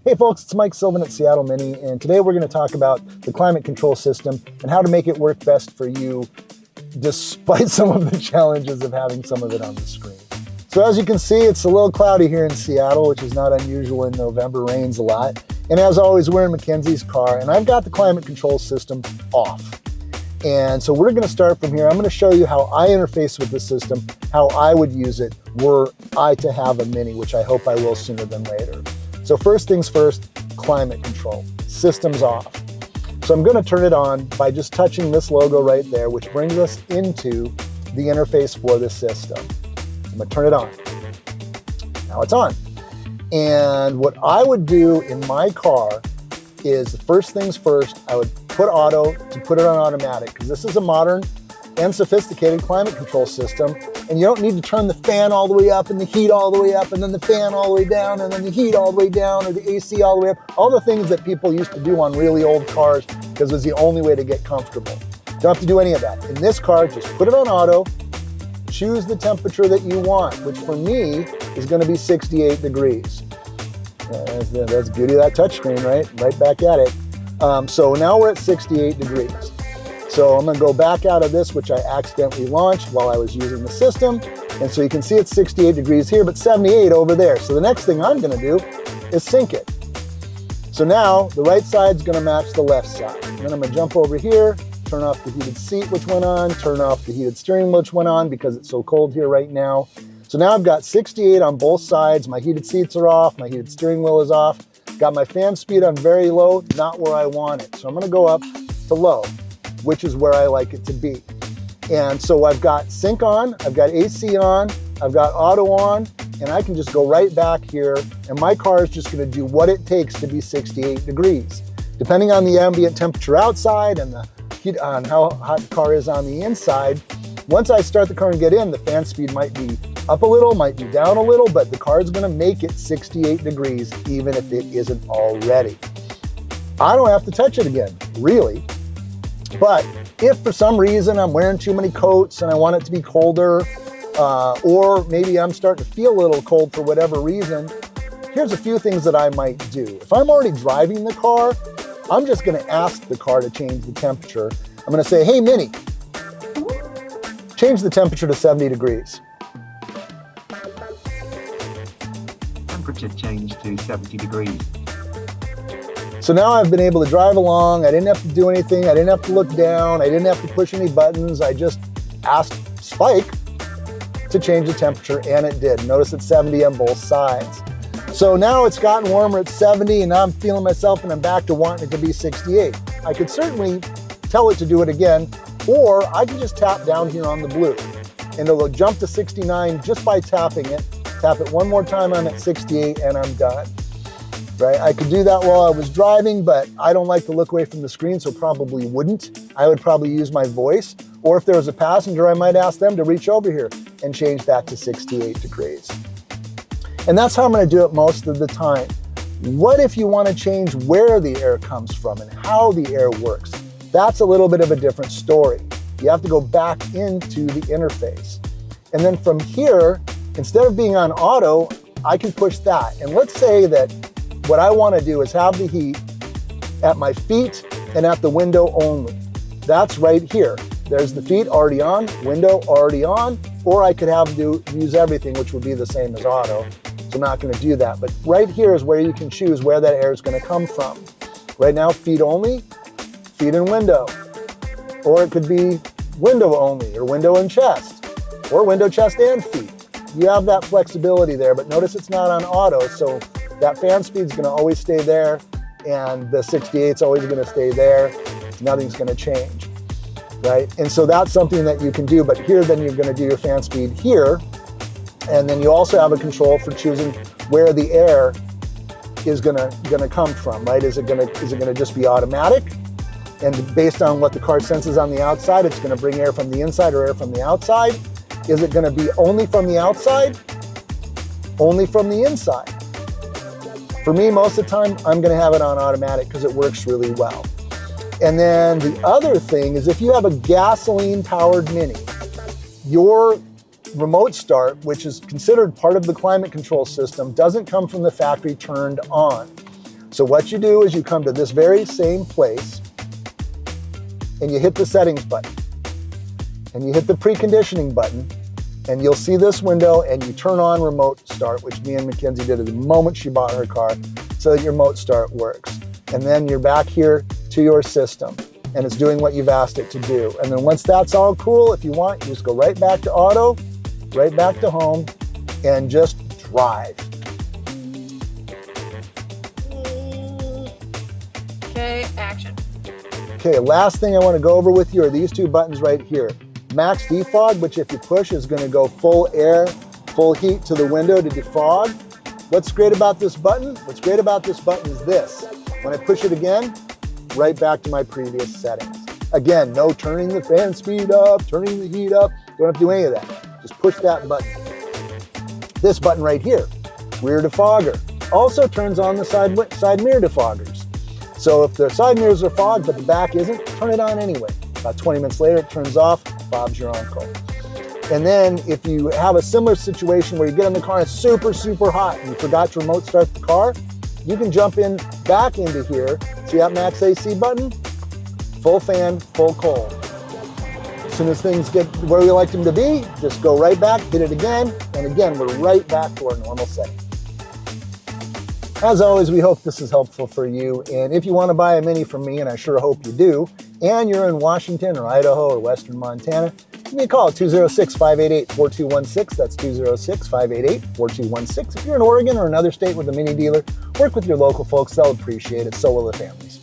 Hey folks, it's Mike Sylvan at Seattle Mini, and today we're going to talk about the climate control system and how to make it work best for you despite some of the challenges of having some of it on the screen. So as you can see, it's a little cloudy here in Seattle, which is not unusual in November, rains a lot. And as always, we're in Mackenzie's car, and I've got the climate control system off. And so we're going to start from here. I'm going to show you how I interface with the system, how I would use it were I to have a Mini, which I hope I will sooner than later. So first things first, climate control. System's off. So I'm going to turn it on by just touching this logo right there, which brings us into the interface for the system. I'm going to turn it on. Now it's on. And what I would do in my car is, the first things first, I would put auto to put it on automatic, because this is a modern and sophisticated climate control system. And you don't need to turn the fan all the way up and the heat all the way up and then the fan all the way down and then the heat all the way down or the AC all the way up. All the things that people used to do on really old cars because it was the only way to get comfortable. Don't have to do any of that. In this car, just put it on auto, choose the temperature that you want, which for me is going to be 68 degrees. That's the beauty of that touchscreen, right? Right back at it. So now we're at 68 degrees. So I'm going to go back out of this, which I accidentally launched while I was using the system. And so you can see it's 68 degrees here, but 78 over there. So the next thing I'm going to do is sync it. So now the right side's going to match the left side. And then I'm going to jump over here, turn off the heated seat, which went on, turn off the heated steering wheel, which went on because it's so cold here right now. So now I've got 68 on both sides. My heated seats are off. My heated steering wheel is off. Got my fan speed on very low, not where I want it. So I'm going to go up to low, which is where I like it to be. And so I've got sync on, I've got AC on, I've got auto on, and I can just go right back here, and my car is just gonna do what it takes to be 68 degrees. Depending on the ambient temperature outside and the heat on how hot the car is on the inside, once I start the car and get in, the fan speed might be up a little, might be down a little, but the car is gonna make it 68 degrees, even if it isn't already. I don't have to touch it again, really. But if for some reason I'm wearing too many coats and I want it to be colder, or maybe I'm starting to feel a little cold for whatever reason, here's a few things that I might do. If I'm already driving the car, I'm just gonna ask the car to change the temperature. I'm gonna say, hey Mini, change the temperature to 70 degrees. Temperature changed to 70 degrees. So now I've been able to drive along. I didn't have to do anything. I didn't have to look down. I didn't have to push any buttons. I just asked Spike to change the temperature, and it did. Notice it's 70 on both sides. So now it's gotten warmer at 70, and now I'm feeling myself, and I'm back to wanting it to be 68. I could certainly tell it to do it again, or I can just tap down here on the blue, and it'll jump to 69 just by tapping it. Tap it one more time, I'm at 68, and I'm done. Right? I could do that while I was driving, but I don't like to look away from the screen, so probably wouldn't. I would probably use my voice, or if there was a passenger, I might ask them to reach over here and change that to 68 degrees. And that's how I'm going to do it most of the time. What if you want to change where the air comes from and how the air works? That's a little bit of a different story. You have to go back into the interface. And then from here, instead of being on auto, I can push that. And let's say that what I want to do is have the heat at my feet and at the window only. That's right here. There's the feet already on, window already on, or I could have use everything, which would be the same as auto. So I'm not going to do that. But right here is where you can choose where that air is going to come from. Right now, feet only, feet and window. Or it could be window only, or window and chest, or window, chest, and feet. You have that flexibility there, but notice it's not on auto, so that fan speed's gonna always stay there, and the 68's always gonna stay there. Nothing's gonna change, right? And so that's something that you can do, but here then you're gonna do your fan speed here, and then you also have a control for choosing where the air is gonna come from, right? Is it gonna just be automatic? And based on what the car senses on the outside, it's gonna bring air from the inside or air from the outside. Is it gonna be only from the outside? Only from the inside? For me, most of the time, I'm gonna have it on automatic because it works really well. And then the other thing is if you have a gasoline-powered Mini, your remote start, which is considered part of the climate control system, doesn't come from the factory turned on. So what you do is you come to this very same place and you hit the settings button and you hit the preconditioning button, and you'll see this window, and you turn on remote start, which me and Mackenzie did at the moment she bought her car, so that your remote start works. And then you're back here to your system, and it's doing what you've asked it to do. And then once that's all cool, if you want, you just go right back to auto, right back to home, and just drive. Okay, action. Okay, last thing I want to go over with you are these two buttons right here. Max defog, which if you push is going to go full air, full heat to the window to defog. What's great about this button? What's great about this button is this. When I push it again, right back to my previous settings. Again, no turning the fan speed up, turning the heat up. Don't have to do any of that. Just push that button. This button right here, rear defogger, also turns on the side mirror defoggers. So if the side mirrors are fogged but the back isn't, turn it on anyway. About 20 minutes later, it turns off. Bob's your uncle. And then if you have a similar situation where you get in the car and it's super, super hot and you forgot to remote start the car, you can jump in back into here. See that max AC button? Full fan, full cold. As soon as things get where we like them to be, just go right back, hit it again, and again, we're right back to our normal setting. As always, we hope this is helpful for you. And if you want to buy a Mini from me, and I sure hope you do, and you're in Washington or Idaho or Western Montana, give me a call at 206-588-4216. That's 206-588-4216. If you're in Oregon or another state with a Mini dealer, work with your local folks. They'll appreciate it. So will the families.